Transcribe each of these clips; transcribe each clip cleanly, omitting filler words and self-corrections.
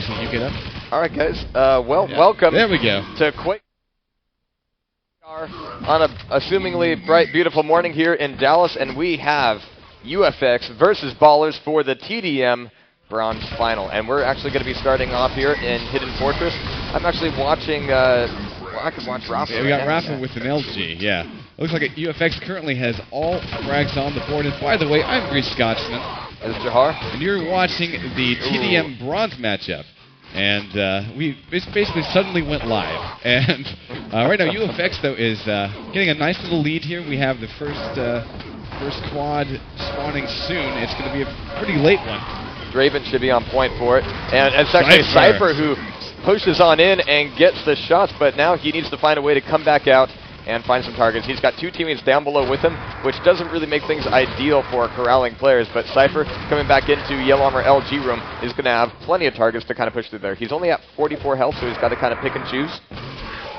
can you get up? All right, guys. Welcome there we go. to Quake on a assumingly bright, beautiful morning here in Dallas, and we have UFX versus Ballers for the TDM Bronze Final. And we're actually going to be starting off here in Hidden Fortress. I'm actually watching, I can watch Rafa. Yeah, we got Rafa with an LG, yeah. Looks like UFX currently has all frags on the board. And by the way, I'm GreasedScotsman. As Jehar. And you're watching the TDM Bronze matchup. And we basically suddenly went live. And right now, UFX, though, is getting a nice little lead here. We have the first quad spawning soon. It's going to be a pretty late one. Draven should be on point for it. And it's actually Cypher who pushes on in and gets the shots, but now he needs to find a way to come back out and find some targets. He's got two teammates down below with him, which doesn't really make things ideal for corralling players, but Cypher coming back into Yellow Armor LG room is going to have plenty of targets to kind of push through there. He's only at 44 health, so he's got to kind of pick and choose.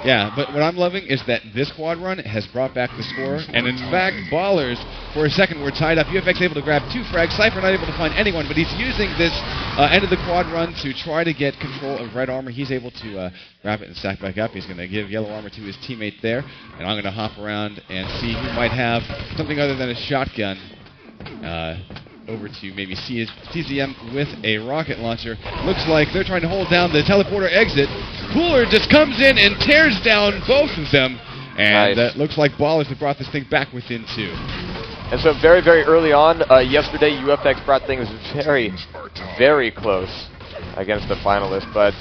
Yeah, but what I'm loving is that this quad run has brought back the score, and in fact, Ballers, for a second, were tied up. UFX able to grab 2 frags, Cypher not able to find anyone, but he's using this end of the quad run to try to get control of red armor. He's able to grab it and stack back up. He's going to give yellow armor to his teammate there, and I'm going to hop around and see who might have something other than a shotgun. Over to maybe TDM with a rocket launcher. Looks like they're trying to hold down the teleporter exit. Cooler just comes in and tears down both of them. And looks like Ballers have brought this thing back within 2. And so very, very early on, yesterday, UFX brought things very, very close against the finalists. But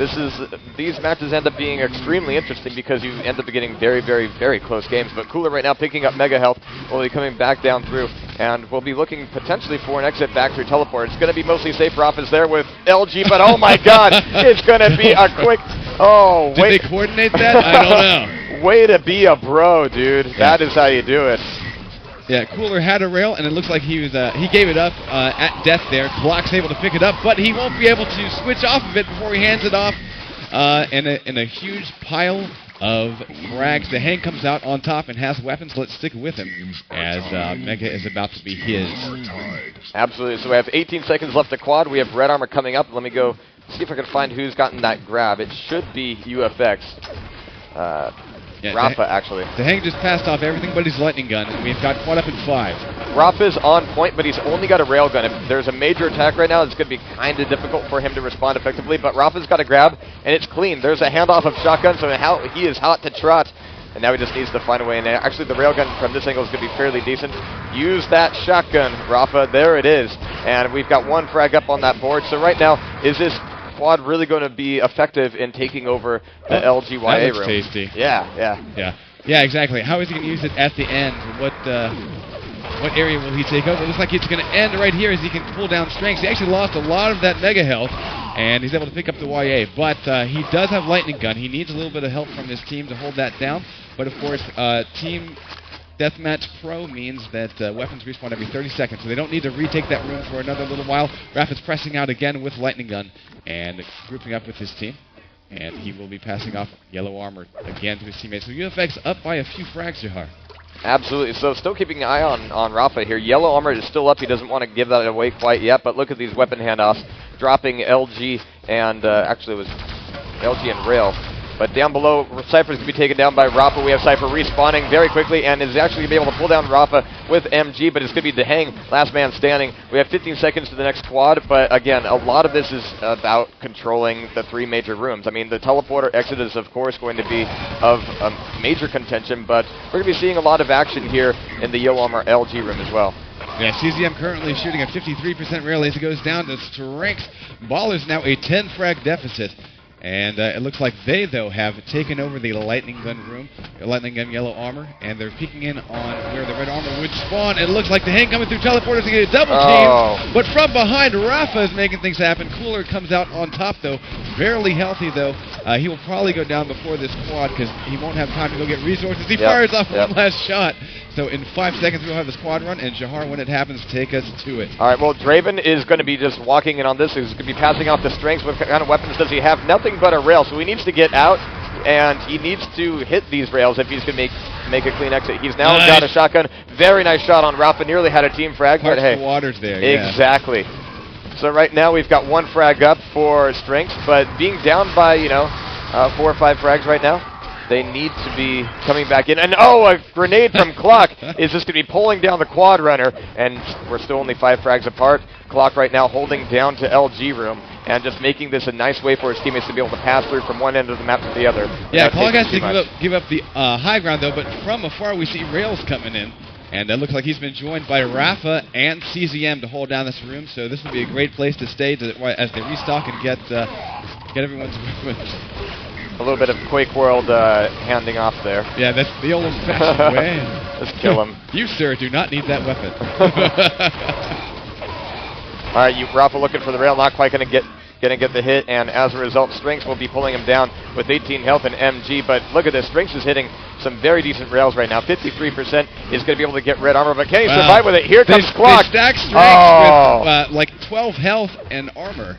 these matches end up being extremely interesting because you end up getting very, very, very close games. But Cooler right now picking up mega health will be coming back down through. And we'll be looking potentially for an exit back through teleport. It's going to be mostly safe. Rafa's there with LG, but oh my god, it's going to be a quick... Oh, wait. Did they coordinate that? I don't know. Way to be a bro, dude. Yeah. That is how you do it. Yeah, Cooler had a rail, and it looks like he gave it up at death there. Block's able to pick it up, but he won't be able to switch off of it before he hands it off in a huge pile of frags. The Hang comes out on top and has weapons. Let's stick with him as Mega is about to be his. Absolutely. So we have 18 seconds left to quad. We have red armor coming up. Let me go see if I can find who's gotten that grab. It should be UFX. Yeah, Rafa, actually. The Hang just passed off everything but his lightning gun, and we've got quad up in 5. Rafa's on point, but he's only got a railgun. If there's a major attack right now, it's going to be kind of difficult for him to respond effectively, but Rafa's got a grab, and it's clean. There's a handoff of shotgun, so he is hot to trot, and now he just needs to find a way. And actually, the railgun from this angle is going to be fairly decent. Use that shotgun, Rafa. There it is. And we've got 1 frag up on that board. So right now, is this quad really going to be effective in taking over the LGYA room? Tasty. Yeah, exactly. How is he going to use it at the end? What area will he take over? It looks like it's going to end right here as he can pull down strengths. He actually lost a lot of that mega health, and he's able to pick up the YA. But he does have lightning gun. He needs a little bit of help from his team to hold that down. But of course, Team Deathmatch Pro means that weapons respawn every 30 seconds, so they don't need to retake that room for another little while. Rafa's pressing out again with lightning gun and grouping up with his team. And he will be passing off yellow armor again to his teammates. So UFX up by a few frags, Jehar. Absolutely. So still keeping an eye on Rafa here. Yellow armor is still up. He doesn't want to give that away quite yet, but look at these weapon handoffs. Dropping LG and, actually it was LG and Rail. But down below, Cypher's going to be taken down by Rafa. We have Cypher respawning very quickly and is actually going to be able to pull down Rafa with MG, but it's going to be the Hang, last man standing. We have 15 seconds to the next quad, but again, a lot of this is about controlling the 3 major rooms. I mean, the teleporter exit is, of course, going to be of major contention, but we're going to be seeing a lot of action here in the Yellow Armor LG room as well. Yeah, CZM currently shooting a 53% rail as it goes down to strength. Ballers now a 10 frag deficit. And it looks like they, though, have taken over the lightning gun room, lightning gun yellow armor, and they're peeking in on where the red armor would spawn. It looks like the Hang coming through teleporters to get a double team. But from behind, Rafa is making things happen. Cooler comes out on top, though. Barely healthy, though. He will probably go down before this quad because he won't have time to go get resources. He fires off one last shot. So in 5 seconds, we'll have the squad run, and Jehar, when it happens, take us to it. All right, well, Draven is going to be just walking in on this. He's going to be passing off the strengths. What kind of weapons does he have? Nothing but a rail, so he needs to get out, and he needs to hit these rails if he's going to make a clean exit. He's now got a shotgun. Very nice shot on Rafa. Nearly had a team frag, but hey. The waters there, Exactly. So right now we've got 1 frag up for Strengths, but being down by, you know, 4 or 5 frags right now, they need to be coming back in. And oh, a grenade from Clock is just going to be pulling down the quad runner, and we're still only 5 frags apart. Clock right now holding down to LG room and just making this a nice way for his teammates to be able to pass through from one end of the map to the other. Yeah, Clock has to give up the high ground though, but from afar we see Rails coming in. And it looks like he's been joined by Rafa and CZM to hold down this room, so this will be a great place to stay as they restock and get everyone's weapons. A little bit of Quake World handing off there. Yeah, that's the old-fashioned way. Let's kill him. You, sir, do not need that weapon. All right, Rafa looking for the rail, not quite going to get the hit, and as a result, Strengths will be pulling him down with 18 health and MG. But look at this, Strengths is hitting some very decent rails right now. 53% is going to be able to get red armor, but can he survive with it? Here comes Clock. They stack Strengths with like 12 health and armor.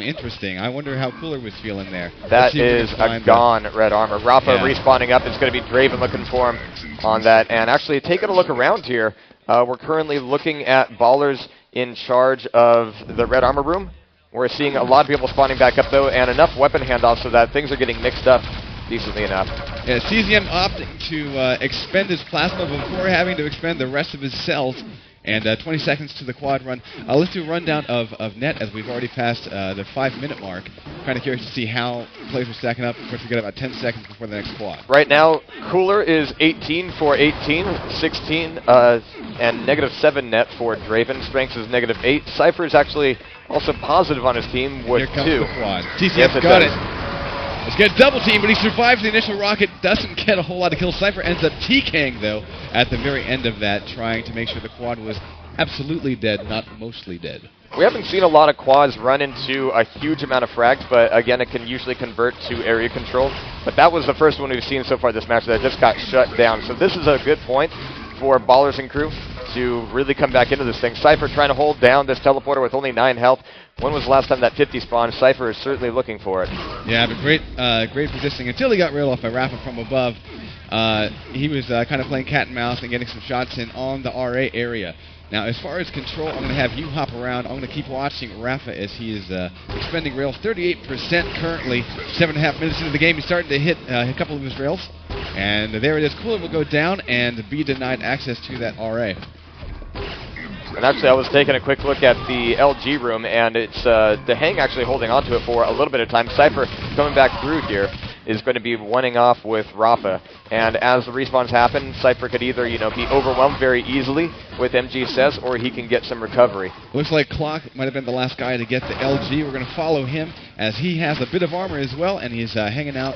Interesting. I wonder how Cooler was feeling there. That is a gone red armor. Rafa respawning up. It's going to be Draven looking for him on that. And actually, taking a look around here, we're currently looking at Ballers in charge of the red armor room. We're seeing a lot of people spawning back up, though, and enough weapon handoffs so that things are getting mixed up decently enough. Yeah, CZM opting to expend his plasma before having to expend the rest of his cells. And 20 seconds to the quad run. Let's do a rundown of net as we've already passed the 5-minute mark. Kind of curious to see how players are stacking up. Of course, we've got about 10 seconds before the next quad. Right now, Cooler is 18 for 18, 16, and -7 net for Draven. Strengths is -8. Cypher is actually also positive on his team with 2. Here comes the quad. TCF got it. Let's get double team, but he survives the initial rocket, doesn't get a whole lot of kills. Cypher ends up TKing, though, at the very end of that, trying to make sure the quad was absolutely dead, not mostly dead. We haven't seen a lot of quads run into a huge amount of frags, but again, it can usually convert to area control. But that was the first one we've seen so far this match that just got shut down. So this is a good point for Ballers and crew to really come back into this thing. Cypher trying to hold down this teleporter with only 9 health. When was the last time that 50 spawned? Cypher is certainly looking for it. Yeah, but great positioning until he got railed off by Rafa from above. He was kind of playing cat and mouse and getting some shots in on the RA area. Now, as far as control, I'm going to have you hop around. I'm going to keep watching Rafa as he is expending rails. 38% currently, 7.5 minutes into the game. He's starting to hit a couple of his rails. And there it is. Cooler will go down and be denied access to that RA. And actually, I was taking a quick look at the LG room, and it's Dehang actually holding onto it for a little bit of time. Cypher coming back through here is going to be one-ing off with Rafa. And as the respawns happen, Cypher could either, you know, be overwhelmed very easily with MGSS, or he can get some recovery. Looks like Clock might have been the last guy to get the LG. We're going to follow him as he has a bit of armor as well, and he's hanging out,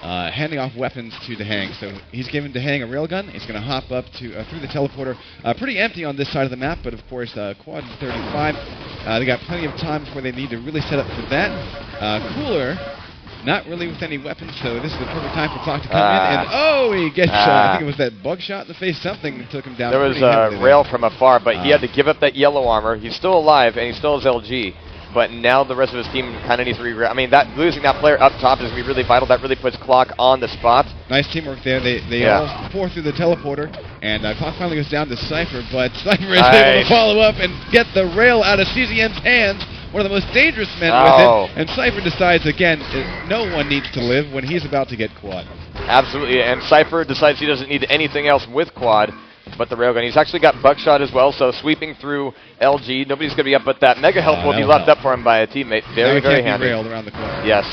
handing off weapons to Dehang. So he's giving Dehang a railgun. He's going to hop up to through the teleporter. Pretty empty on this side of the map, but of course, quad 35. They got plenty of time before they need to really set up for that. Cooler, not really with any weapons, so this is the perfect time for Clock to come in. And oh, he gets I think it was that bug shot in the face. Something took him down. There was a rail from afar, but he had to give up that yellow armor. He's still alive, and he still has LG. But now the rest of his team kind of needs to I mean, losing that player up top is going to be really vital. That really puts Clock on the spot. Nice teamwork there. They all pour through the teleporter, and Clock finally goes down to Cypher, but Cypher is able to follow up and get the rail out of CZM's hands. One of the most dangerous men with it. And Cypher decides, again, no one needs to live when he's about to get quad. Absolutely, and Cypher decides he doesn't need anything else with quad but the railgun. He's actually got buckshot as well, so sweeping through LG. Nobody's going to be up, but that mega health will be left up for him by a teammate. Very, very handy. Railed around the corner. Yes.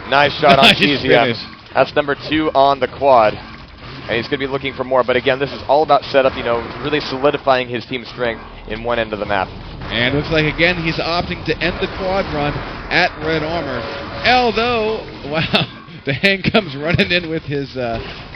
Nice shot on TZM. That's number 2 on the quad. And he's going to be looking for more. But again, this is all about setup, you know, really solidifying his team's strength in one end of the map. And it looks like, again, he's opting to end the quad run at red armor. Although, wow, Dehang comes running in with his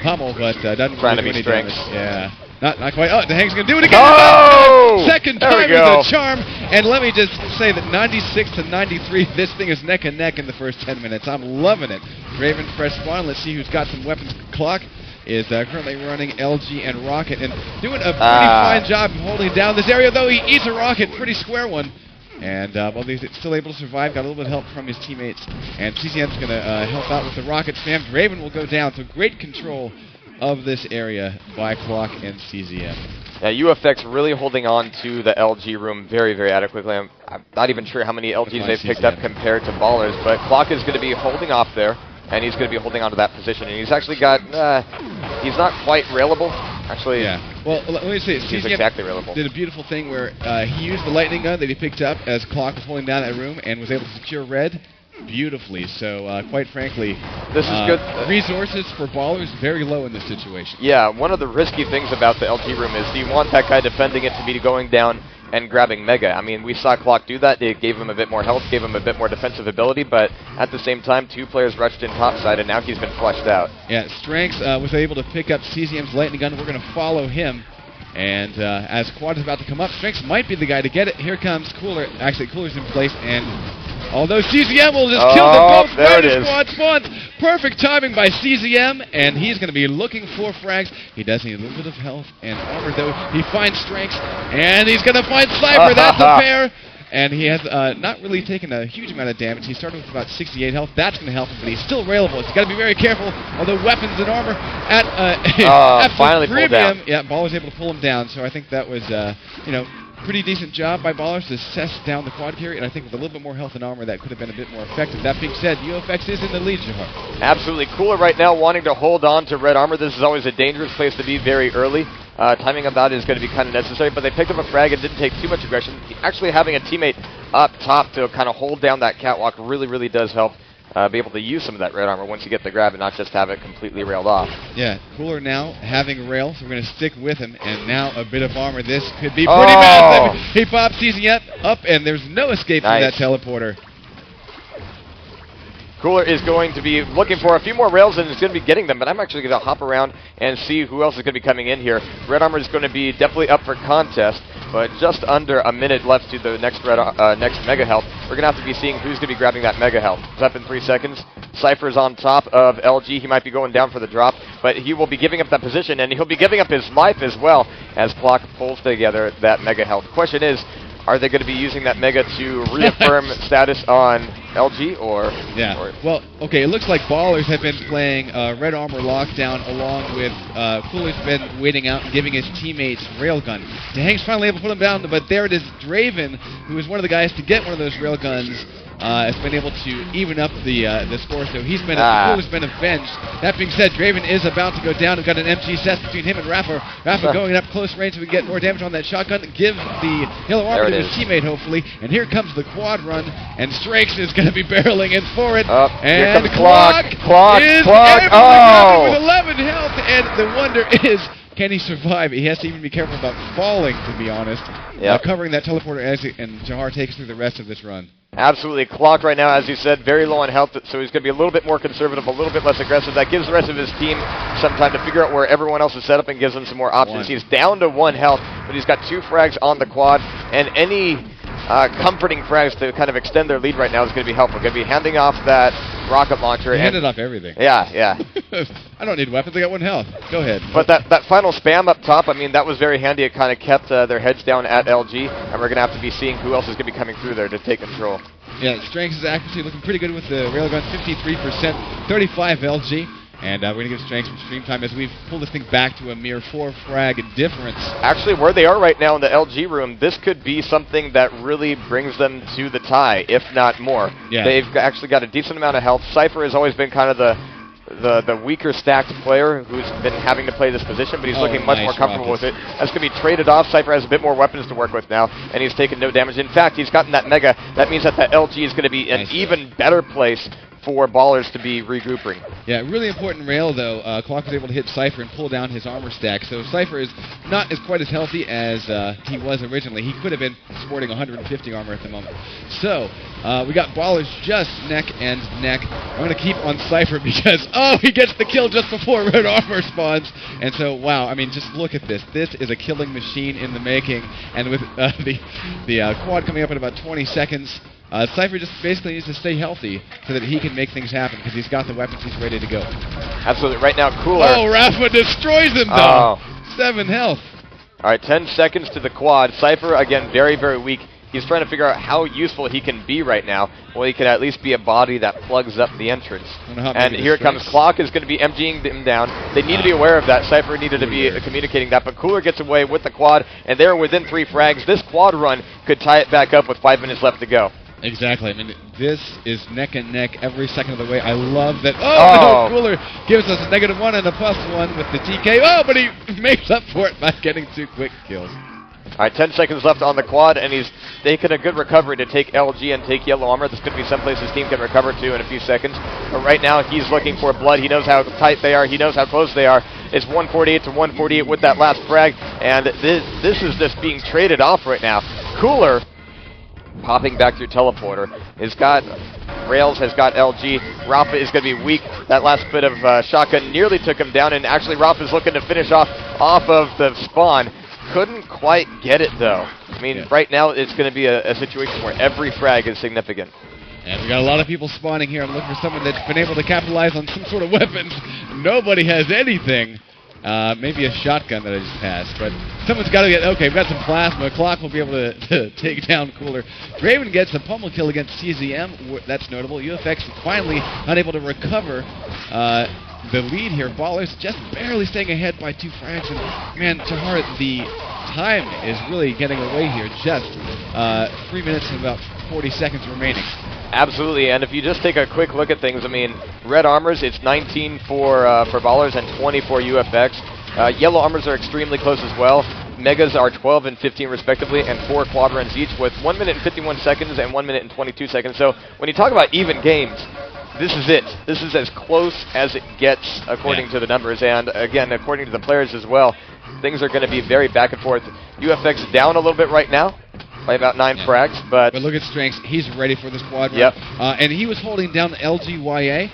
pummel, but doesn't trying really to be do any strengths. damage. Yeah, not quite. Oh, Dehang's going to do it again. Oh! Second time is a charm. And let me just say that 96 to 93, this thing is neck and neck in the first 10 minutes. I'm loving it. Draven fresh spawn. Let's see who's got some weapons. Clock is currently running LG and Rocket and doing a pretty fine job of holding down this area, though he eats a rocket, pretty square one. And while he's still able to survive, got a little bit of help from his teammates. And CCM's going to help out with the rocket spam. Draven will go down, so great control of this area by Clock and CZM. Yeah, UFX really holding on to the LG room very, very adequately. I'm not even sure how many LGs they've picked up compared to Ballers, but Clock is going to be holding off there, and he's going to be holding on to that position. And he's actually got, he's not quite railable. Actually, yeah. Well, let me say, he's exactly railable. Did a beautiful thing where he used the lightning gun that he picked up as Clock was holding down that room and was able to secure red beautifully. So, quite frankly, this is good. Resources for Ballers very low in this situation. Yeah, one of the risky things about the LG room is you want that guy defending it to be going down and grabbing Mega. I mean, we saw Clock do that. It gave him a bit more health, gave him a bit more defensive ability, but at the same time, 2 players rushed in topside, and now he's been flushed out. Yeah, Strengths was able to pick up CZM's lightning gun. We're going to follow him. And as Quad is about to come up, Strengths might be the guy to get it. Here comes Cooler. Actually, Cooler's in place, and although CZM will just kill them both right as Quad spawns. Perfect timing by CZM, and he's going to be looking for frags. He does need a little bit of health and armor, though. He finds Strengths, and he's going to find Cypher. That's a pair. And he has not really taken a huge amount of damage. He started with about 68 health. That's going to help him, but he's still railable. He's got to be very careful. Although weapons and armor at finally pulled down. Yeah, Baller was able to pull him down. So I think that was, you know, pretty decent job by Ballers to cess down the quad carry, and I think with a little bit more health and armor that could have been a bit more effective. That being said, UFX is in the lead, Jehar. Absolutely. Cooler right now wanting to hold on to red armor. This is always a dangerous place to be very early. Timing about it is going to be kind of necessary, but they picked up a frag and didn't take too much aggression. Actually having a teammate up top to kind of hold down that catwalk really, really does help be able to use some of that red armor once you get the grab and not just have it completely railed off. Yeah, Cooler now having rail, so we're going to stick with him, and now a bit of armor. This could be pretty massive. He pops CZ up, and there's no escape from that teleporter. Cooler is going to be looking for a few more rails and is going to be getting them, but I'm actually going to hop around and see who else is going to be coming in here. Red armor is going to be definitely up for contest, but just under a minute left to the next next mega health. We're going to have to be seeing who's going to be grabbing that mega health. It's up in 3 seconds. Cypher's on top of LG. He might be going down for the drop, but he will be giving up that position, and he'll be giving up his life as well as Clock pulls together that mega health. Question is, are they going to be using that mega to reaffirm status on LG or? Yeah. Well, okay. It looks like Ballers have been playing red armor lockdown along with Cooler's been waiting out and giving his teammates railgun. Hank's finally able to put him down, but there it is. Draven, who is one of the guys to get one of those railguns, has been able to even up the score. So he's been Cooler's been avenged. That being said, Draven is about to go down. We've got an MG set between him and Rafa. Rafa going up close range so we can get more damage on that shotgun. Give the yellow armor to his teammate, hopefully. And here comes the quad run, and Strikes is going to be barreling in for it. Here and comes Clock is able to grab it with 11 health, and the wonder is, can he survive? He has to even be careful about falling, to be honest. Covering that teleporter and Jehar takes through the rest of this run. Absolutely. Clock right now, as you said, very low on health, so he's going to be a little bit more conservative, a little bit less aggressive. That gives the rest of his team some time to figure out where everyone else is set up and gives them some more options. He's down to 1 health, but he's got 2 frags on the quad, and any comforting frags to kind of extend their lead right now is going to be helpful. Going to be handing off that rocket launcher. He handed off everything. Yeah. I don't need weapons. I got 1 health. Go ahead. But that final spam up top, I mean, that was very handy. It kind of kept their heads down at LG, and we're going to have to be seeing who else is going to be coming through there to take control. Yeah, Strengths' accuracy looking pretty good with the railgun, 53%, 35 LG. And we're going to give Strengths some stream time as we pull this thing back to a mere 4 frag difference. Actually, where they are right now in the LG room, this could be something that really brings them to the tie, if not more. Yeah. They've actually got a decent amount of health. Cypher has always been kind of the weaker stacked player who's been having to play this position, but he's looking much more comfortable with it. That's going to be traded off. Cypher has a bit more weapons to work with now, and he's taken no damage. In fact, he's gotten that mega. That means that the LG is going to be an even better place for Ballers to be regrouping. Yeah, really important rail, though. Clock was able to hit Cypher and pull down his armor stack, so Cypher is not as quite as healthy as he was originally. He could have been sporting 150 armor at the moment. So, we got Ballers just neck and neck. I'm going to keep on Cypher because, he gets the kill just before red armor spawns. And so, wow, I mean, just look at this. This is a killing machine in the making, and with the quad coming up in about 20 seconds, Cypher just basically needs to stay healthy so that he can make things happen because he's got the weapons, he's ready to go. Absolutely. Right now, Cooler. Rafa destroys him, though. 7 health. All right, 10 seconds to the quad. Cypher, again, very, very weak. He's trying to figure out how useful he can be right now. Well, he can at least be a body that plugs up the entrance. And here it comes. Clock is going to be emptying him down. They need to be aware of that. Cypher needed to be communicating that, but Cooler gets away with the quad, and they're within 3 frags. This quad run could tie it back up with 5 minutes left to go. Exactly. I mean, this is neck and neck every second of the way. I love that. Oh, no, Cooler gives us a -1 and a +1 with the TK. Oh, but he makes up for it by getting 2 quick kills. All right, 10 seconds left on the quad, and he's taking a good recovery to take LG and take Yellow Armor. This could be someplace his team can recover to in a few seconds. But right now, he's looking for blood. He knows how tight they are. He knows how close they are. It's 148 to 148 with that last frag, and this is just being traded off right now. Cooler, popping back through teleporter, has got Rails, has got LG. Rafa is going to be weak. That last bit of shotgun nearly took him down, and actually Rafa's looking to finish off of the spawn. Couldn't quite get it, though. I mean, right now it's going to be a situation where every frag is significant. And we got a lot of people spawning here. I'm looking for someone that's been able to capitalize on some sort of weapons. Nobody has anything. Maybe a shotgun that I just passed, but someone's got to get. Okay, we've got some plasma. Clock will be able to take down Cooler. Draven gets a pummel kill against CZM. That's notable. UFX finally unable to recover the lead here. Ballers just barely staying ahead by 2 frags. And man, Jehar, the time is really getting away here. Just 3 minutes and about 40 seconds remaining. Absolutely, and if you just take a quick look at things, I mean, red armors, it's 19 for Ballers and 20 for UFX. Yellow armors are extremely close as well. Megas are 12 and 15 respectively, and 4 quad runs each with 1 minute and 51 seconds and 1 minute and 22 seconds. So when you talk about even games, this is it. This is as close as it gets according to the numbers, and again, according to the players as well. Things are going to be very back and forth. UFX down a little bit right now by about 9 frags, but look at Strengths. He's ready for this quad run. And he was holding down LGYA.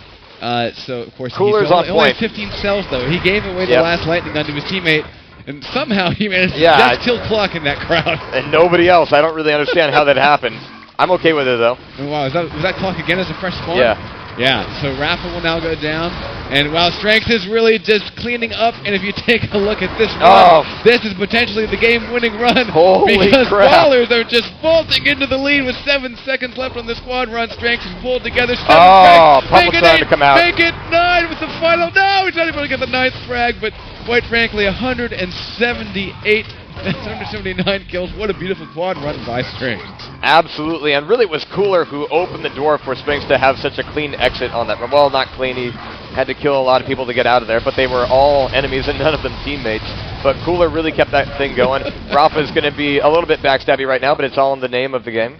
So, of course, Cooler's on only point. 15 cells, though. He gave away the last lightning gun to his teammate, and somehow he managed to just kill Clock in that crowd. And nobody else. I don't really understand how that happened. I'm okay with it, though. Wow, was that Clock again as a fresh spawn? Yeah, so Rafa will now go down, and while Strength is really just cleaning up, and if you take a look at this run, this is potentially the game-winning run. Holy because crap. Ballers are just vaulting into the lead with 7 seconds left on the squad run. Strength is pulled together. Pummel trying to come out. Make it 9 with the final. No, he's not even going to get the 9th frag, but quite frankly, 179 kills. What a beautiful quad run by Strength. Absolutely, and really it was Cooler who opened the door for Strength to have such a clean exit on that. Well, not clean. He had to kill a lot of people to get out of there, but they were all enemies and none of them teammates. But Cooler really kept that thing going. Rafa is going to be a little bit backstabby right now, but it's all in the name of the game.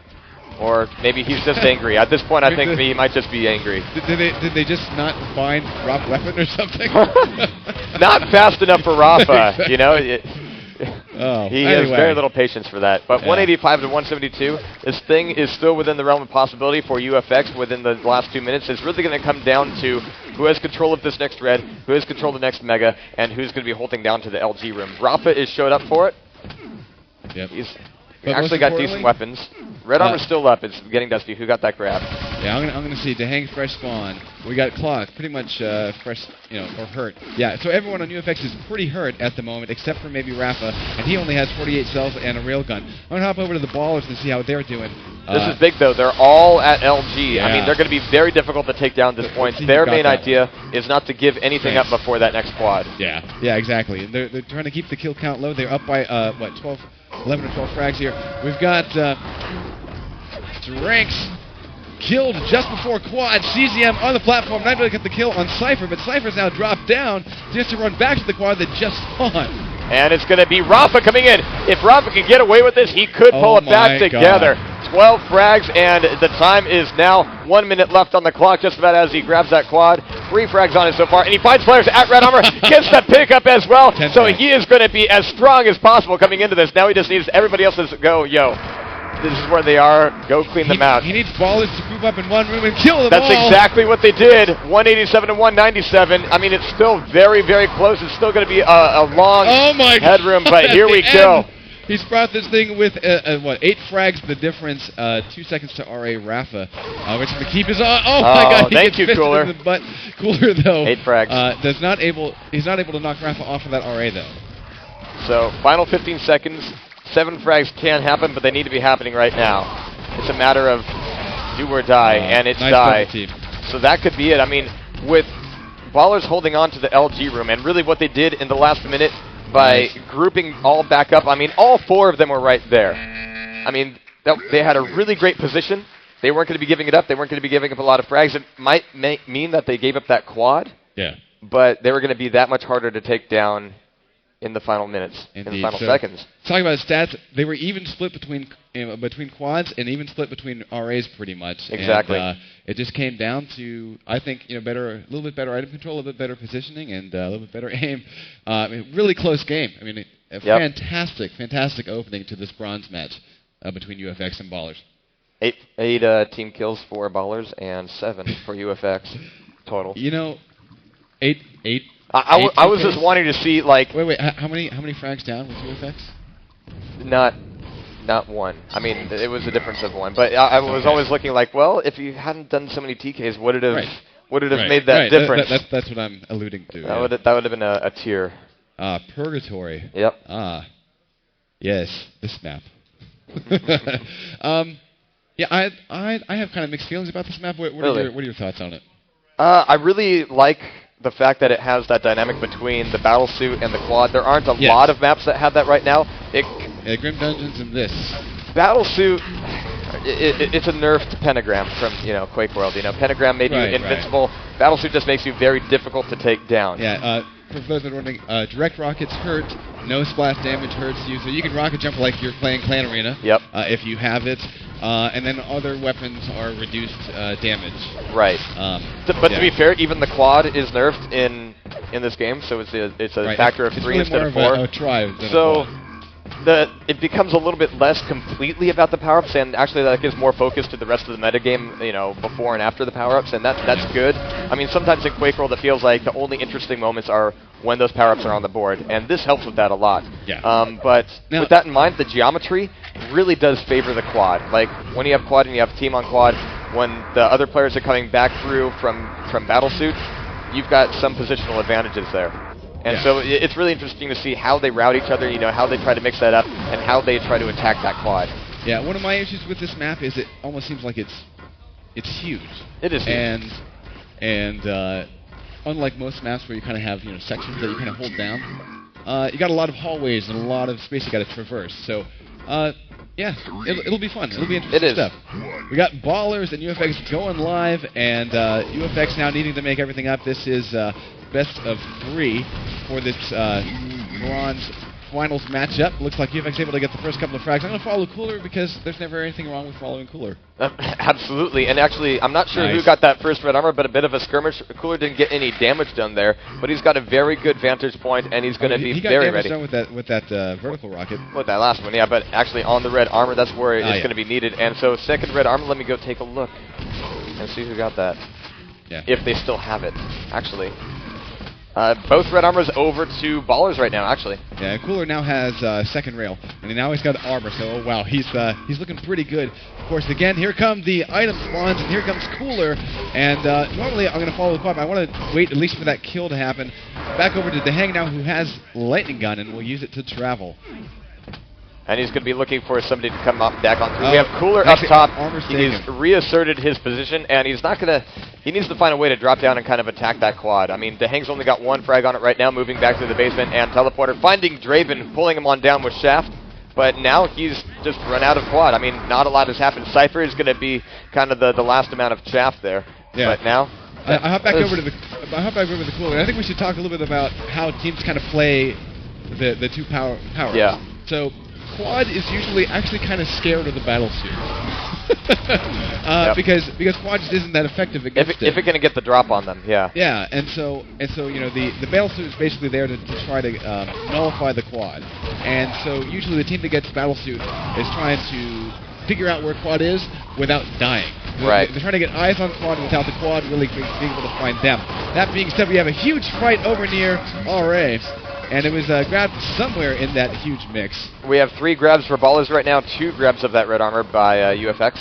Or maybe he's just angry. At this point, I think he might just be angry. Did they just not find Rob weapon or something? Not fast enough for Rafa, you know. He has very little patience for that. But 185 to 172, this thing is still within the realm of possibility for UFX within the last 2 minutes. It's really going to come down to who has control of this next red, who has control of the next mega, and who's going to be holding down to the LG room. Rafa is showed up for it. He's actually got decent weapons. Red armor's still up. It's getting dusty. Who got that grab? Yeah, I'm gonna see Dehang fresh spawn. We got Clock pretty much fresh, or hurt. Yeah, so everyone on UFX is pretty hurt at the moment, except for maybe Rafa, and he only has 48 cells and a railgun. I'm gonna hop over to the Ballers and see how they're doing. This is big though. They're all at LG. I mean, they're going to be very difficult to take down at this point. Their main idea is not to give anything up before that next quad. Yeah, exactly. They're trying to keep the kill count low. They're up by 11 or 12 frags here. We've got Ranks killed just before quad. CZM on the platform, not able to get the kill on Cypher, but Cypher's now dropped down. He has to run back to the quad that just spawned. And it's going to be Rafa coming in. If Rafa can get away with this, he could pull it back together. 12 frags, and the time is now 1 minute left on the clock, just about as he grabs that quad. 3 frags on it so far, and he finds players at Red Armor, gets the pickup as well, so he is going to be as strong as possible coming into this. Now he just needs everybody else to go, this is where they are, go clean them out. He needs Ballers to group up in one room and kill them all. That's exactly what they did, 187 to 197. I mean, it's still very, very close. It's still going to be a long headroom, but here we go. He's brought this thing with, 8 frags the difference, 2 seconds to RA Rafa. Which is to keep his my God, thank you, Cooler. In the butt. Cooler, though, 8 frags. He's not able to knock Rafa off of that RA, though. So, final 15 seconds. 7 frags can happen, but they need to be happening right now. It's a matter of do or die, and it's nice die. team. So that could be it. I mean, with Ballers holding on to the LG room, and really what they did in the last minute by grouping all back up, I mean, all 4 of them were right there. I mean, they had a really great position. They weren't going to be giving it up. They weren't going to be giving up a lot of frags. It might mean that they gave up that quad, but they were going to be that much harder to take down in the final minutes, in the final seconds. Talking about stats, they were even split between quads and even split between RAs pretty much. Exactly. And, it just came down to, I think, a little bit better item control, a little bit better positioning, and a little bit better aim. I mean, really close game. I mean, a fantastic opening to this bronze match between UFX and Ballers. 8 team kills for Ballers and 7 for UFX total. You know, 8. I was just wanting to see, like... Wait, how many frags down with UFX? Not 1. I mean, it was a difference of 1. But I was always looking like, well, if you hadn't done so many TKs, would it have made that difference? That's what I'm alluding to. That would have been a tier. Purgatory. Yep. Yes, this map. Yeah, I have kind of mixed feelings about this map. What are your thoughts on it? I really like the fact that it has that dynamic between the battlesuit and the quad. There aren't a lot of maps that have that right now. Grim Dungeons and this. Battlesuit, it's a nerfed pentagram from Quake World. Pentagram made you invincible. Battlesuit just makes you very difficult to take down. Yeah. For those that are wondering, direct rockets hurt. No splash damage hurts you, so you can rocket jump like you're playing Clan Arena. Yep. If you have it. And then other weapons are reduced damage. Right. But to be fair, even the quad is nerfed in this game, so it's a factor of 3 instead of 4. It's really more of a try than a quad. It becomes a little bit less completely about the power-ups, and actually that gives more focus to the rest of the metagame, before and after the power-ups, and that's good. I mean, sometimes in Quake World it feels like the only interesting moments are when those power-ups are on the board, and this helps with that a lot. Yeah. But with that in mind, the geometry really does favor the quad. Like, when you have quad and you have team on quad, when the other players are coming back through from Battlesuit, you've got some positional advantages there. And so it's really interesting to see how they route each other, how they try to mix that up, and how they try to attack that quad. Yeah, one of my issues with this map is it almost seems like it's huge. It is huge. And unlike most maps where you kind of have sections that you kind of hold down, you got a lot of hallways and a lot of space you got to traverse. So yeah, it'll be fun. It'll be interesting stuff. We got Ballers and UFX going live, and UFX now needing to make everything up. This is best of 3 for this bronze finals matchup. Looks like UFX able to get the first couple of frags. I'm going to follow Cooler because there's never anything wrong with following Cooler. Absolutely. And actually, I'm not sure who got that first red armor, but a bit of a skirmish. Cooler didn't get any damage done there, but he's got a very good vantage point, and he's going to be very ready. He got damage done with that vertical rocket. With that last one, yeah, but actually on the red armor, that's where it's going to be needed. And so second red armor, let me go take a look and see who got that. Yeah. If they still have it, actually. Both red armors over to Ballers right now, actually. Yeah, Cooler now has second rail, and now he's got armor, so oh wow, he's looking pretty good. Of course, again, here come the item spawns, and here comes Cooler, and normally I'm going to follow the quad, but I want to wait at least for that kill to happen. Back over to Dehang now, who has lightning gun, and will use it to travel. And he's going to be looking for somebody to come up back on through. We have Cooler up top. He's reasserted his position, and he's not going to... He needs to find a way to drop down and kind of attack that quad. I mean, Dehang's only got 1 frag on it right now, moving back through the basement, and Teleporter finding Draven, pulling him on down with Shaft. But now he's just run out of quad. I mean, not a lot has happened. Cypher is going to be kind of the last amount of Shaft there. Yeah. But now... I hop back over to the Cooler. I think we should talk a little bit about how teams kind of play the two powers. Yeah. So... Quad is usually actually kind of scared of the battlesuit because Quad just isn't that effective against it. If it can get the drop on them, yeah. Yeah, and so the battlesuit is basically there to try to nullify the Quad, and so usually the team that gets battlesuit is trying to figure out where Quad is without dying. Right. They're trying to get eyes on Quad without the Quad really being able to find them. That being said, we have a huge fight over near RA. And it was grabbed somewhere in that huge mix. We have 3 grabs for Ballers right now, 2 grabs of that red armor by UFX.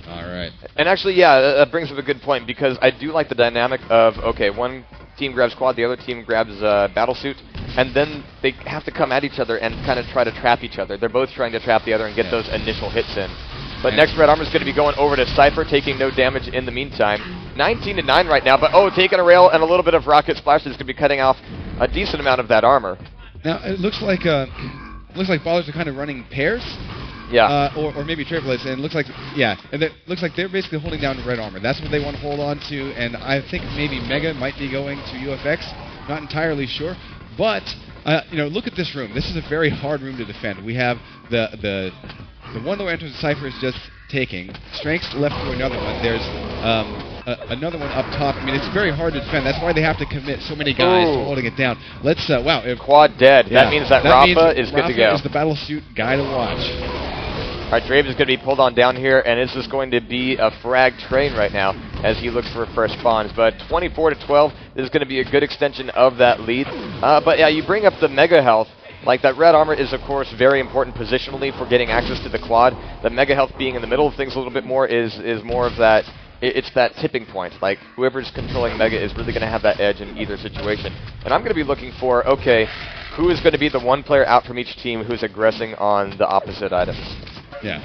All right. And actually, yeah, that brings up a good point, because I do like the dynamic of, okay, one team grabs quad, the other team grabs battlesuit. and then they have to come at each other and kind of try to trap each other. They're both trying to trap the other and get those initial hits in. But next Red Armor is going to be going over to Cypher, taking no damage in the meantime. 19-9 right now, but taking a rail and a little bit of rocket splash is going to be cutting off a decent amount of that armor. Now it looks like Ballers are kind of running pairs. Yeah. Or maybe triplets, and it looks like and it looks like they're basically holding down Red Armor. That's what they want to hold on to, and I think maybe Mega might be going to UFX. Not entirely sure, but look at this room. This is a very hard room to defend. We have the one lower entrance Cypher is just taking. Strength's left for another one. There's another one up top. I mean, it's very hard to defend. That's why they have to commit so many guys to holding it down. Let's Quad dead. Yeah. That means that Rafa is good to go. Rafa is the battle suit guy to watch. All right, Drave is going to be pulled on down here, and it's just going to be a frag train right now as he looks for fresh spawns. But 24-12 is going to be a good extension of that lead. But yeah, you bring up the Mega Health. Like, that Red Armor is, of course, very important positionally for getting access to the quad. The Mega Health being in the middle of things a little bit more is more of that. It's that tipping point. Like, whoever's controlling Mega is really going to have that edge in either situation. And I'm going to be looking for, okay, who is going to be the one player out from each team who's aggressing on the opposite items. Yeah.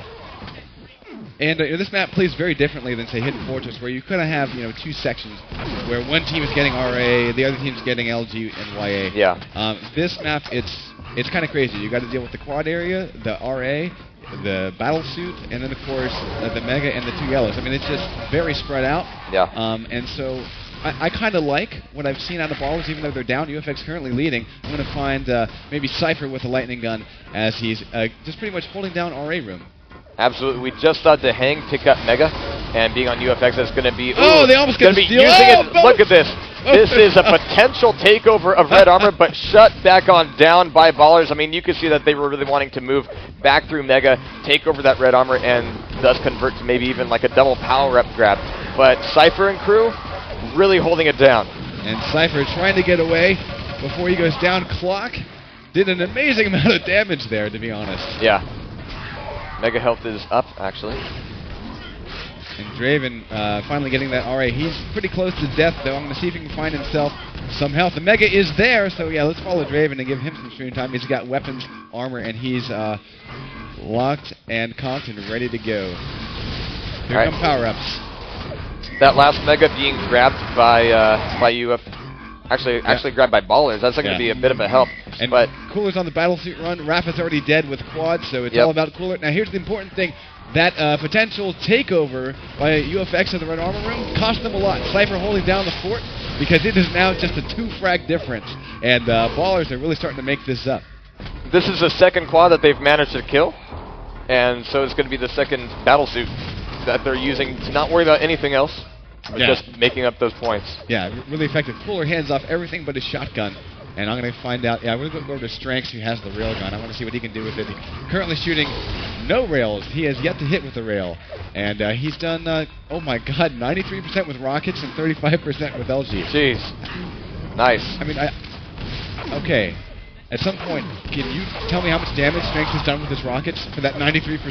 And this map plays very differently than, say, Hidden Fortress, where you kind of have, two sections where one team is getting RA, the other team's getting LG and YA. Yeah. This map, it's kind of crazy. You got to deal with the quad area, the RA, the battle suit, and then, of course, the Mega and the two yellows. I mean, it's just very spread out. Yeah. And so I kind of like what I've seen out of Ballers, even though they're down. UFX currently leading. I'm going to find maybe Cypher with a lightning gun as he's just pretty much holding down RA room. Absolutely. We just saw Dehang pick up Mega, and being on UFX, that's going to be... they almost got to steal. Look at this. This is a potential takeover of Red Armor, but shut back on down by Ballers. I mean, you can see that they were really wanting to move back through Mega, take over that Red Armor, and thus convert to maybe even like a double power-up grab. But Cypher and crew really holding it down. And Cypher trying to get away before he goes down. Clock did an amazing amount of damage there, to be honest. Yeah. Mega Health is up, actually. And Draven finally getting that RA. He's pretty close to death, though. I'm going to see if he can find himself some health. The Mega is there, so yeah, let's follow Draven and give him some stream time. He's got weapons, armor, and he's locked and cocked and ready to go. Here come power-ups. That last Mega being grabbed by UF. Actually grabbed by Ballers. That's going to be a bit of a help. And but Cooler's on the battle suit run. Rafa's already dead with quad, so it's all about Cooler. Now here's the important thing. That potential takeover by UFX in the Red Armor room cost them a lot. Cypher holding down the fort because it is now just a 2-frag difference. And Ballers are really starting to make this up. This is the second quad that they've managed to kill. And so it's going to be the second battle suit that they're using to not worry about anything else. Just making up those points. Yeah, really effective. Cooler hands off everything but his shotgun. And I'm going to find out, we're going to go over to Strengths, who has the railgun. I want to see what he can do with it. He's currently shooting no rails. He has yet to hit with a rail. And he's done, oh my god, 93% with rockets and 35% with LG. Jeez. Nice. I mean, okay. At some point, can you tell me how much damage Strengths has done with his rockets for that 93%?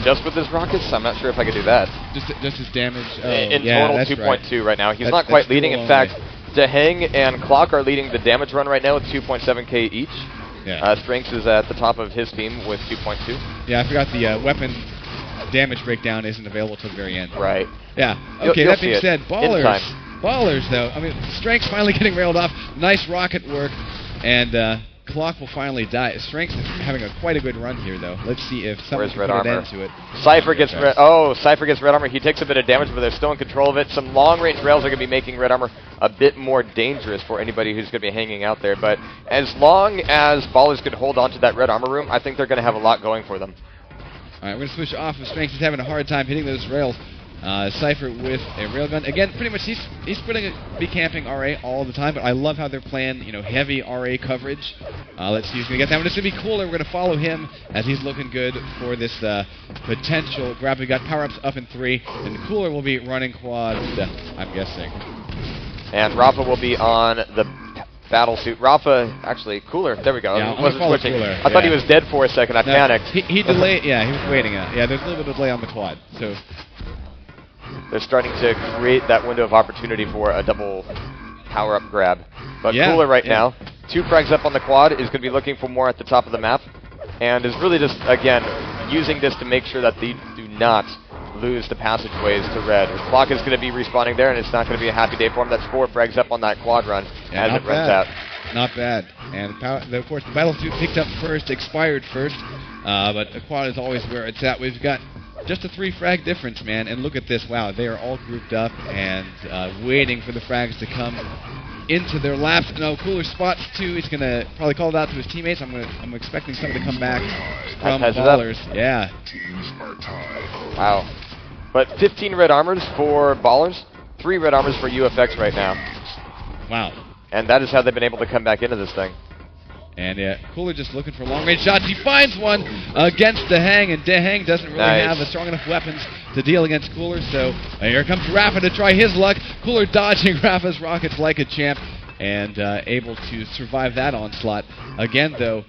Just with his rockets? I'm not sure if I could do that. Just his damage? In total, 2.2 right now. He's not quite leading. In fact, Dehang and Clock are leading the damage run right now with 2.7k each. Yeah. Strengths is at the top of his team with 2.2. Yeah, I forgot the weapon damage breakdown isn't available till the very end. Right. Yeah. Okay, that being said, Ballers, though. I mean, Strengths finally getting railed off. Nice rocket work. And Clock will finally die. Strengths is having quite a good run here, though. Let's see if someone can put an end to it. Cypher gets Red Armor. He takes a bit of damage, but they're still in control of it. Some long-range rails are going to be making Red Armor a bit more dangerous for anybody who's going to be hanging out there. But as long as Ballers could hold on to that Red Armor room, I think they're going to have a lot going for them. All right, we're going to switch off of Strengths. He's having a hard time hitting those rails. Cypher with a railgun. Again, pretty much he's be camping RA all the time, but I love how they're playing, heavy RA coverage. Let's see who's going to get that one. It's going to be Cooler. We're going to follow him as he's looking good for this potential grab. We got power-ups up in 3, and Cooler will be running quad, I'm guessing. And Rafa will be on the battle suit. Rafa, actually, Cooler. There we go. Yeah, wasn't switching. Cooler. I thought he was dead for a second. I panicked. He delayed. Yeah, he was waiting. Yeah, there's a little bit of delay on the quad. So they're starting to create that window of opportunity for a double power-up grab. But Cooler right now 2 frags up on the quad, is going to be looking for more at the top of the map, and is really just, again, using this to make sure that they do not lose the passageways to red. Clock is going to be respawning there, and it's not going to be a happy day for him. That's 4 frags up on that quad run as it runs out. Not bad. And of course, the battlesuit picked up first, expired first, but the quad is always where it's at. We've got just a 3 frag difference, man, and look at this. Wow, they are all grouped up and waiting for the frags to come into their laps. No, Cooler spots too. He's going to probably call it out to his teammates. I'm expecting someone to come back from Ballers. Yeah. Wow. But 15 red armors for Ballers, 3 red armors for UFX right now. Wow. And that is how they've been able to come back into this thing. And Cooler just looking for long-range shots. He finds one against Dehang, and Dehang doesn't really have strong enough weapons to deal against Cooler, so here comes Rafa to try his luck. Cooler dodging Rafa's rockets like a champ, and able to survive that onslaught. Again, though,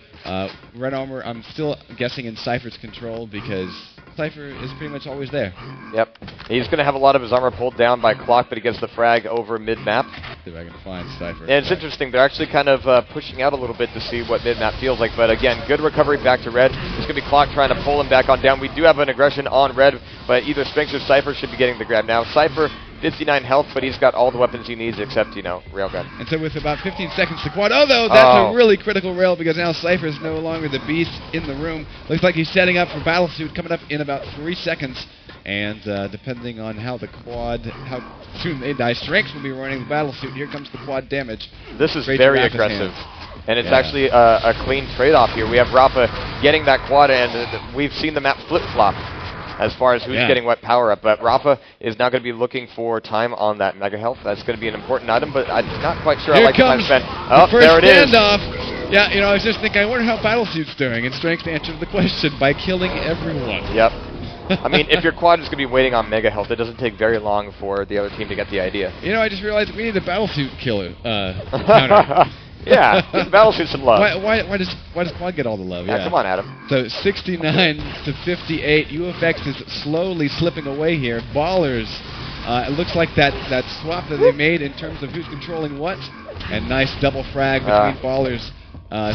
red armor, I'm still guessing in Cypher's control, because Cypher is pretty much always there. Yep. He's going to have a lot of his armor pulled down by Clock, but he gets the frag over mid-map. See if I can find Cypher. And it's interesting. They're actually kind of pushing out a little bit to see what mid-map feels like. But again, good recovery back to red. It's going to be Clock trying to pull him back on down. We do have an aggression on red, but either Sphinx or Cypher should be getting the grab now. Cypher, 59 health, but he's got all the weapons he needs except, railgun. And so with about 15 seconds to quad, though, that's a really critical rail, because now Cypher's no longer the beast in the room. Looks like he's setting up for Battlesuit, coming up in about 3 seconds. And depending on how how soon they die, Strengths will be running the Battlesuit. Here comes the quad damage. This is very aggressive. And it's actually a clean trade-off here. We have Rafa getting that quad, and we've seen the map flip-flop as far as who's getting what power up. But Rafa is now going to be looking for time on that Mega Health. That's going to be an important item, but I'm not quite sure I like the time spent. Oh, there it is. Yeah, I was just thinking, I wonder how Battlesuit's doing, and Strength answered the question by killing everyone. Yep. I mean, if your quad is going to be waiting on Mega Health, it doesn't take very long for the other team to get the idea. I just realized we need a Battlesuit killer counter. Yeah, give Battlesuit some love. Why does quad get all the love? Yeah, come on, Adam. So 69 to 58. UFX is slowly slipping away here. Ballers, it looks like that swap that they made in terms of who's controlling what. And nice double frag between Ballers,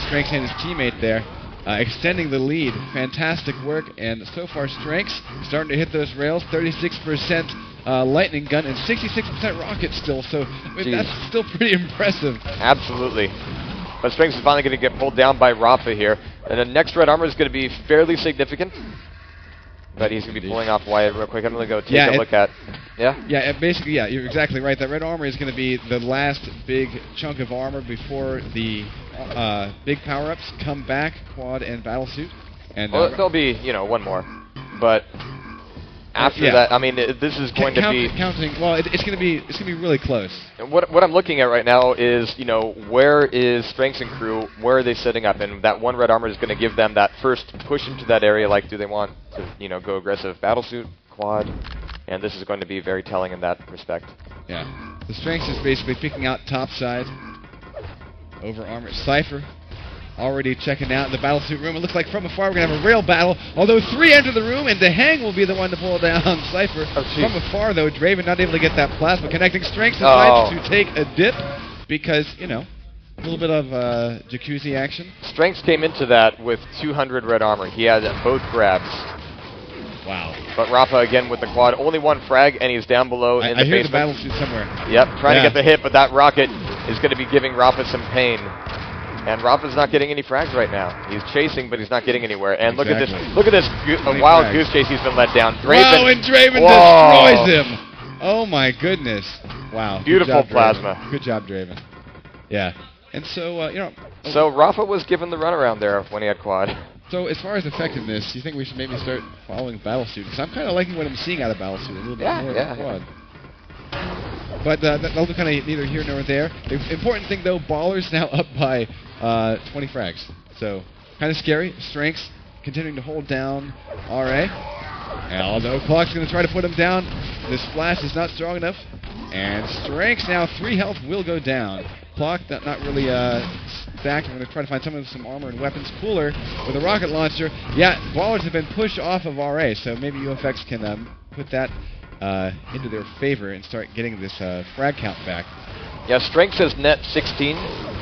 Strengths and his teammate there. Extending the lead. Fantastic work. And so far, Strengths starting to hit those rails. 36% lightning gun and 66% rocket still. So that's still pretty impressive. Absolutely. But Strengths is finally going to get pulled down by Rafa here. And the next red armor is going to be fairly significant. But he's going to be pulling off Wyatt real quick. I'm going to go take a look at... Yeah? Yeah, basically, you're exactly right. That red armor is going to be the last big chunk of armor before the big power-ups come back, quad and battlesuit. And there'll be, one more. But after that, I mean, this is going to be... Well, it's going to be really close. What I'm looking at right now is, where is Strengths and crew? Where are they setting up? And that one red armor is going to give them that first push into that area. Like, do they want to, go aggressive battlesuit, quad? And this is going to be very telling in that respect. Yeah. The Strengths is basically picking out top side over armor. Cypher already checking out in the battlesuit room. It looks like from afar we're going to have a rail battle, although 3 enter the room, and Dehang will be the one to pull down Cypher. From afar, though, Draven not able to get that plasma connecting. Strengths decides to take a dip because, a little bit of jacuzzi action. Strengths came into that with 200 red armor. He had both grabs. Wow. But Rafa again with the quad. Only 1 frag, and he's down below in the basement. I hear the battlesuit somewhere. Yep, trying to get the hit, but that rocket is going to be giving Rafa some pain. And Rafa's not getting any frags right now. He's chasing, but he's not getting anywhere. And look at this wild goose chase he's been let down. Draven, and Draven destroys him. Oh my goodness. Wow. Beautiful plasma. Good job, Draven. Yeah. And so, So Rafa was given the runaround there when he had quad. So as far as effectiveness, do you think we should maybe start following Battlesuit? Because I'm kind of liking what I'm seeing out of Battlesuit a little bit more than quad. But that'll be kind of neither here nor there. The important thing, though, Ballers now up by 20 frags. So kind of scary. Strengths continuing to hold down RA. And although Clock's going to try to put him down, the splash is not strong enough. And Strengths now 3 health will go down. Clock not really stacked. I'm going to try to find some armor and weapons. Cooler with a rocket launcher. Yeah, Ballers have been pushed off of RA, so maybe UFX can put that into their favor and start getting this frag count back. Yeah, Strength says net 16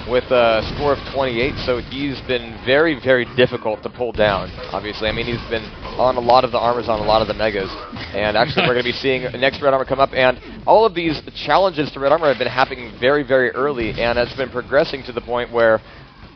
with a score of 28, so he's been very, very difficult to pull down, obviously. I mean, he's been on a lot of the armors, on a lot of the megas, and actually we're going to be seeing next Red Armor come up, and all of these challenges to Red Armor have been happening very, very early, and it's been progressing to the point where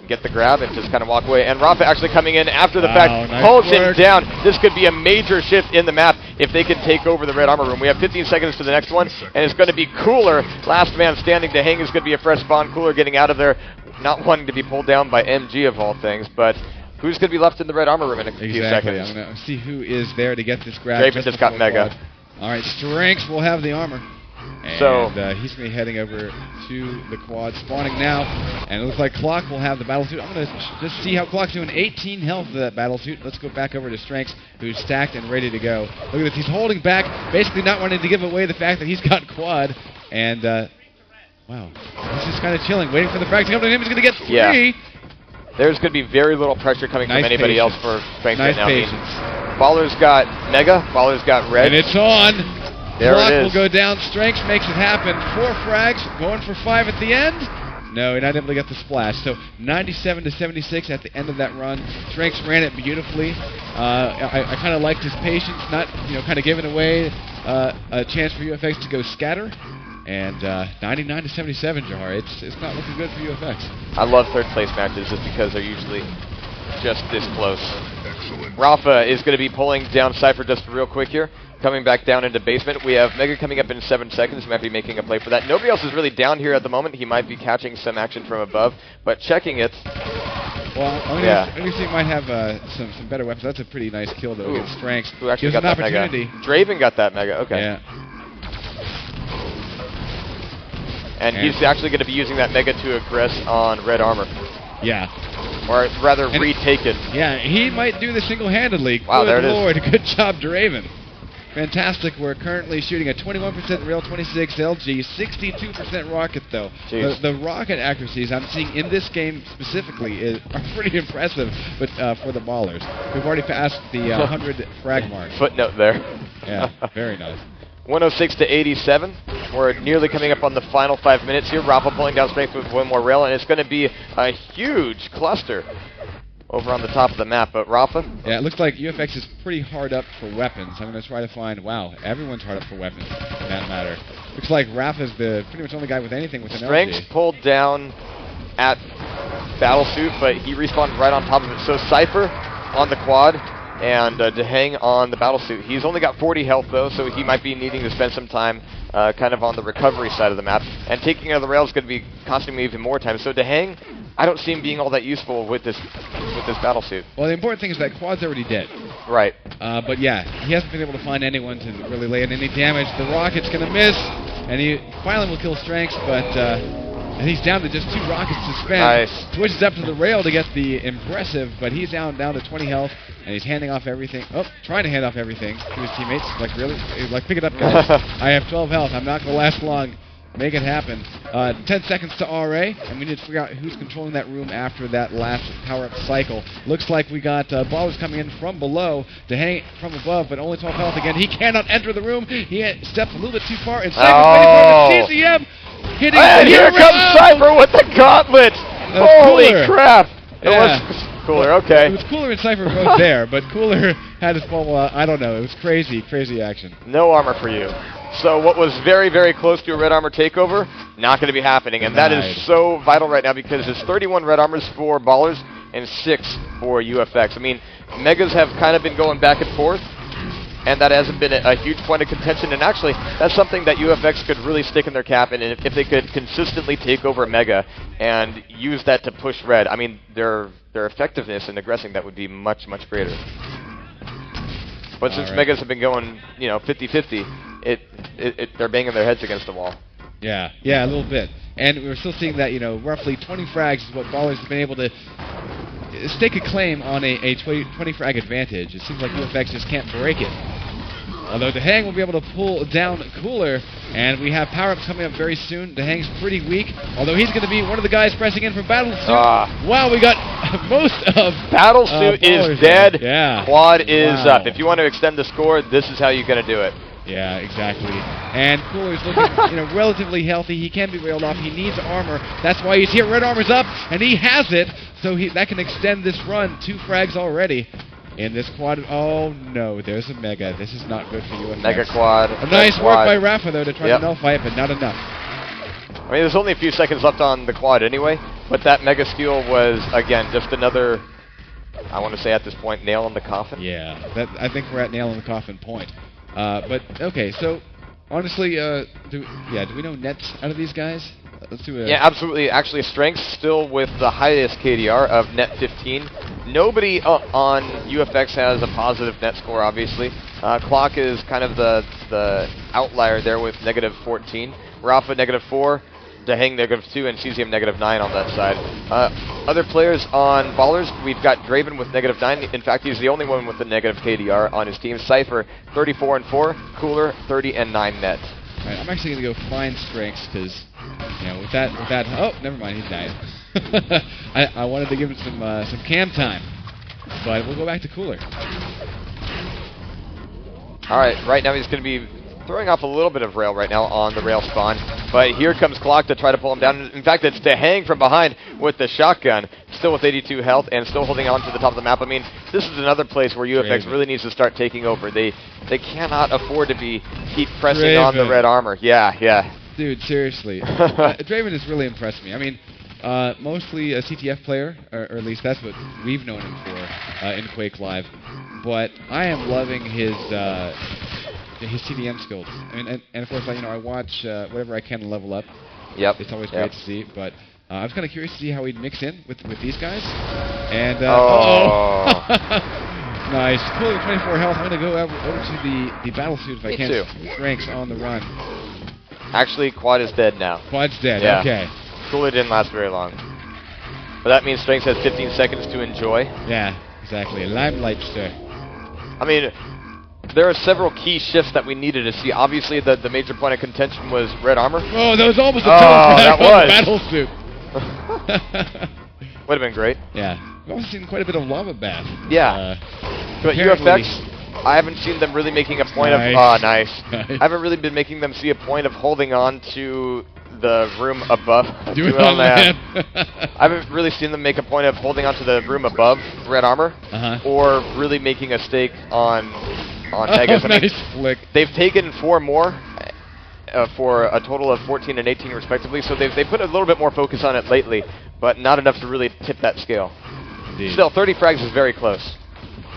get the grab and just kind of walk away. And Rafa actually coming in after the fact, nice holds work. him down. This could be a major shift in the map if they can take over the Red Armor room. We have 15 seconds to the next one, and it's going to be Cooler. Last man standing to hang is going to be a fresh spawn. Cooler getting out of there, not wanting to be pulled down by MG of all things, but who's going to be left in the Red Armor room in a few seconds? I'm going to see who is there to get this grab. Draven just got Mega. All right, Strengths will have the armor. And he's going to be heading over to the quad, spawning now. And it looks like Clock will have the Battlesuit. I'm going to just see how Clock's doing. 18 health for that Battlesuit. Let's go back over to Strengths, who's stacked and ready to go. Look at this. He's holding back, basically not wanting to give away the fact that he's got quad. And, wow. He's just kind of chilling, waiting for the frag to come to him. He's going to get 3. Yeah. There's going to be very little pressure coming from anybody else for Strength right now. Baller's got Mega. Baller's got Red. And it's on. There Clock it is. will go down. Strengths makes it happen. 4 frags, going for 5 at the end. No, not able to get the splash. So 97 to 76 at the end of that run. Strengths ran it beautifully. I kind of liked his patience, not kind of giving away a chance for UFX to go scatter. And 99 to 77, Jehar. It's not looking good for UFX. I love third place matches just because they're usually just this close. Rafa is going to be pulling down Cypher just real quick here. Coming back down into basement. We have Mega coming up in 7 seconds. He might be making a play for that. Nobody else is really down here at the moment. He might be catching some action from above, but checking it. Well, I think he might have some better weapons. That's a pretty nice kill, though, against Strengths. Who actually got that Mega? Draven got that Mega, okay. Yeah. And he's actually going to be using that Mega to aggress on Red Armor. Yeah. Or rather, retake it. Yeah, he might do this single-handedly. Wow, Good there it Lord, is. Good job, Draven. Fantastic. We're currently shooting a 21% rail, 26 LG, 62% rocket, though. The rocket accuracies I'm seeing in this game specifically are pretty impressive, but for the Ballers. We've already passed the 100 frag mark. Footnote there. Yeah, very nice. 106 to 87. We're nearly coming up on the final 5 minutes here. Rafa pulling down Strength with one more rail, and it's going to be a huge cluster over on the top of the map. But Rafa? Yeah, it looks like UFX is pretty hard up for weapons. I'm going to try to find, wow, everyone's hard up for weapons, for that matter. Looks like Rafa's the pretty much only guy with anything with an Strengths LG. pulled down at Battlesuit, but he respawned right on top of it. So Cypher on the quad, and Dehang on the Battlesuit. He's only got 40 health, though, so he might be needing to spend some time kind of on the recovery side of the map. And taking out of the rail is going to be costing me even more time. So Dehang, I don't see him being all that useful with this Battlesuit. Well, the important thing is that quad's already dead. Right. But yeah, he hasn't been able to find anyone to really lay in any damage. The rocket's going to miss, and he finally will kill Strengths, but... and he's down to just 2 rockets to spend. Nice. Switches up to the rail to get the impressive, but he's down to 20 health, and he's handing off everything. Oh, trying to hand off everything to his teammates. Like, really? Like, pick it up, guys. I have 12 health. I'm not going to last long. Make it happen. 10 seconds to RA, and we need to figure out who's controlling that room after that last power-up cycle. Looks like we got Ballers coming in from below to hang from above, but only 12 health again. He cannot enter the room. He stepped a little bit too far, and Cypher's waiting for the TDM. Hitting and here comes Cypher with the gauntlet! Holy crap! It was Cooler, okay. It was Cooler and Cypher both there, but Cooler had his ball, I don't know, it was crazy action. No armor for you. So what was very, very close to a red armor takeover, not going to be happening, and that is so vital right now because it's 31 red armors for Ballers and 6 for UFX. I mean, Megas have kind of been going back and forth, and that hasn't been a huge point of contention, and actually, that's something that UFX could really stick in their cap, and if they could consistently take over Mega and use that to push red, I mean, their effectiveness in aggressing that would be much, much greater. But since Megas have been going, 50-50, they're banging their heads against the wall. Yeah, a little bit. And we're still seeing that, roughly 20 frags is what Ballers have been able to stake a claim on a 20 frag advantage. It seems like UFX just can't break it. Although Dehang will be able to pull down Cooler, and we have power-ups coming up very soon. Dehang's pretty weak, although he's going to be one of the guys pressing in for BallerSsS. Wow, we got most of BallerSsS is dead. Yeah. Quad is up. If you want to extend the score, this is how you're going to do it. Yeah, exactly. And Cooler's looking, relatively healthy. He can be railed off. He needs armor. That's why he's here. Red armor's up, and he has it. So that can extend this run. 2 frags already in this quad. Oh no, there's a mega. This is not good for you. Mega quad. A nice work by Rafa though to try to nullify it, but not enough. I mean, there's only a few seconds left on the quad anyway, but that mega steal was again just another. I want to say at this point, nail in the coffin. Yeah, I think we're at nail in the coffin point. But okay, so honestly, do we know nets out of these guys? Let's do a... Yeah, absolutely. Actually, Strength still with the highest KDR of net 15. Nobody on UFX has a positive net score, obviously. Clock is kind of the outlier there with negative 14. Rafa negative 4. Dehang negative 2 and CZM negative 9 on that side. Other players on Ballers, we've got Draven with negative 9. In fact, he's the only one with the negative KDR on his team. Cypher 34 and 4. Cooler 30 and 9 net. All right, I'm actually going to go find Strengths because, with that. Oh, never mind, he's died. I wanted to give him some cam time, but we'll go back to Cooler. All right, right now he's going to be throwing off a little bit of rail right now on the rail spawn, but here comes Clock to try to pull him down. In fact, it's Dehang from behind with the shotgun, still with 82 health and still holding on to the top of the map. I mean, this is another place where UFX really needs to start taking over. They cannot afford to keep pressing on the red armor. Yeah. Dude, seriously. Draven has really impressed me. I mean, mostly a CTF player, or at least that's what we've known him for in Quake Live, but I am loving his TDM skills. I mean, and of course, I watch whatever I can to level up. Yep. It's always great to see. But I was kind of curious to see how he'd mix in with these guys. And nice. Cooler 24 health. I'm going to go over to the battle suit if I can. Strengths on the run. Actually, Quad is dead now. Quad's dead. Yeah. Okay. Cooler didn't last very long. But that means Strengths has 15 seconds to enjoy. Yeah, exactly. Limelight, sir. I mean, there are several key shifts that we needed to see. Obviously, the major point of contention was red armor. Oh, that was almost a that was battle suit. Would have been great. Yeah. We've also seen quite a bit of lava bath. Yeah. But UFX, I haven't seen them really making a point of... nice. I haven't really been making them see a point of holding on to the room above. I haven't really seen them make a point of holding on to the room above red armor, or really making a stake on Megas. I mean, flick. They've taken 4 more for a total of 14 and 18 respectively, so they put a little bit more focus on it lately, but not enough to really tip that scale. Indeed. Still, 30 frags is very close.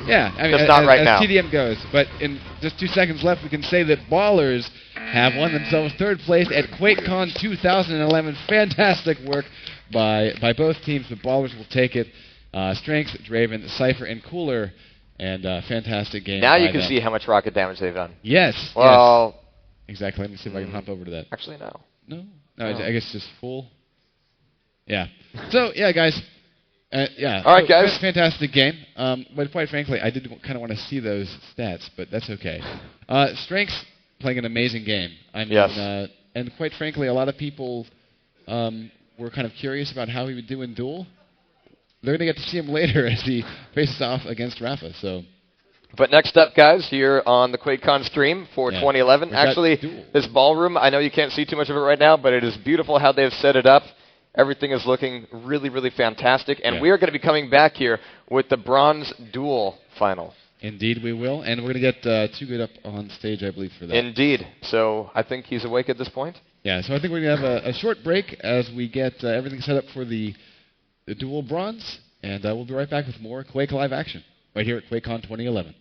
Yeah, I mean, just not right now. As TDM goes, but in just 2 seconds left, we can say that Ballers have won themselves 3rd place at QuakeCon 2011. Fantastic work by both teams. The Ballers will take it. Strength, Draven, Cypher, and Cooler, and fantastic game. Now you can see how much rocket damage they've done. Yes. Well, yes. Exactly. Let me see if I can hop over to that. Actually, no. No, I guess just full. Yeah. So yeah, guys. Yeah. All right, guys. Fantastic game. But quite frankly, I did kind of want to see those stats, but that's okay. Strengths playing an amazing game. I mean, yes. And quite frankly, a lot of people were kind of curious about how he would do in duel. They're going to get to see him later as he faces off against Rafa. So. But next up, guys, here on the QuakeCon stream for 2011. Actually, this ballroom, I know you can't see too much of it right now, but it is beautiful how they've set it up. Everything is looking really, really fantastic. And we are going to be coming back here with the bronze duel final. Indeed, we will. And we're going to get Too Good up on stage, I believe, for that. Indeed. So I think he's awake at this point. Yeah, so I think we're going to have a short break as we get everything set up for the duel bronze. And we'll be right back with more Quake Live action right here at QuakeCon 2011.